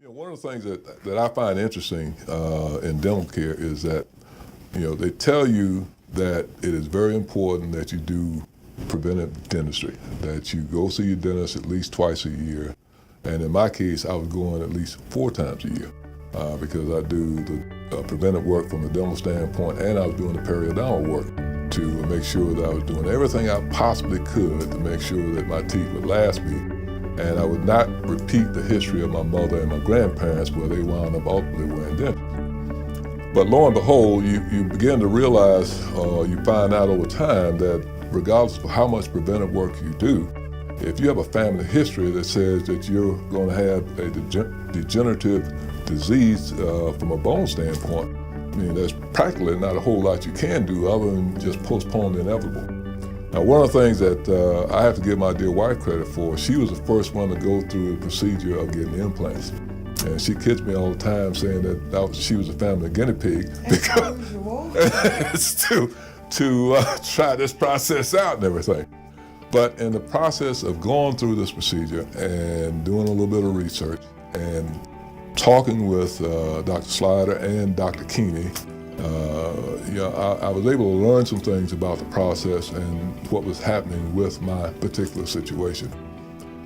One of the things that I find interesting in dental care is that, they tell you that it is very important that you do preventive dentistry, that you go see your dentist at least twice a year. And in my case, I was going at least 4 times a year because I do the preventive work from a dental standpoint, and I was doing the periodontal work to make sure that I was doing everything I possibly could to make sure that my teeth would last me. And I would not repeat the history of my mother and my grandparents where they wound up ultimately wearing dentures. But lo and behold, you begin to realize, you find out over time that regardless of how much preventive work you do, if you have a family history that says that you're going to have a degenerative disease from a bone standpoint, there's practically not a whole lot you can do other than just postpone the inevitable. Now, one of the things that I have to give my dear wife credit for, she was the first one to go through the procedure of getting implants. And she kids me all the time saying that she was a family guinea pig because to try this process out and everything. But in the process of going through this procedure and doing a little bit of research and talking with Dr. Slider and Dr. Keeney, I was able to learn some things about the process and what was happening with my particular situation.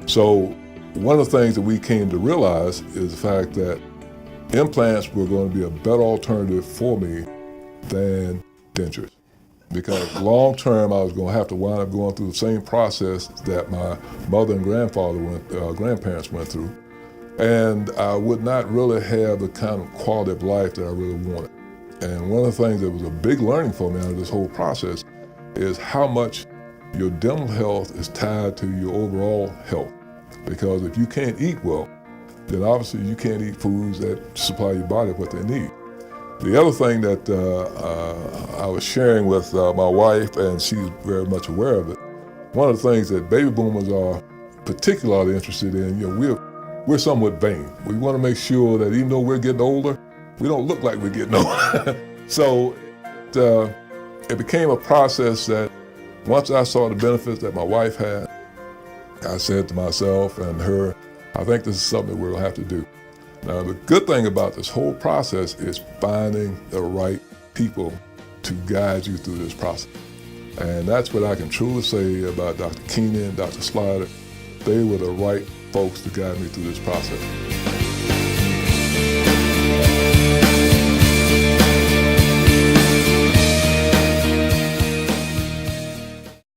So one of the things that we came to realize is the fact that implants were going to be a better alternative for me than dentures. Because long term, I was going to have to wind up going through the same process that my mother and grandparents went through. And I would not really have the kind of quality of life that I really wanted. And one of the things that was a big learning for me out of this whole process is how much your dental health is tied to your overall health. Because if you can't eat well, then obviously you can't eat foods that supply your body what they need. The other thing that I was sharing with my wife, and she's very much aware of it, one of the things that baby boomers are particularly interested in, we're somewhat vain. We want to make sure that even though we're getting older, we don't look like we're getting older. So it became a process that once I saw the benefits that my wife had, I said to myself and her, I think this is something that we're going to have to do. Now, the good thing about this whole process is finding the right people to guide you through this process. And that's what I can truly say about Dr. Keeney and Dr. Slider. They were the right folks to guide me through this process.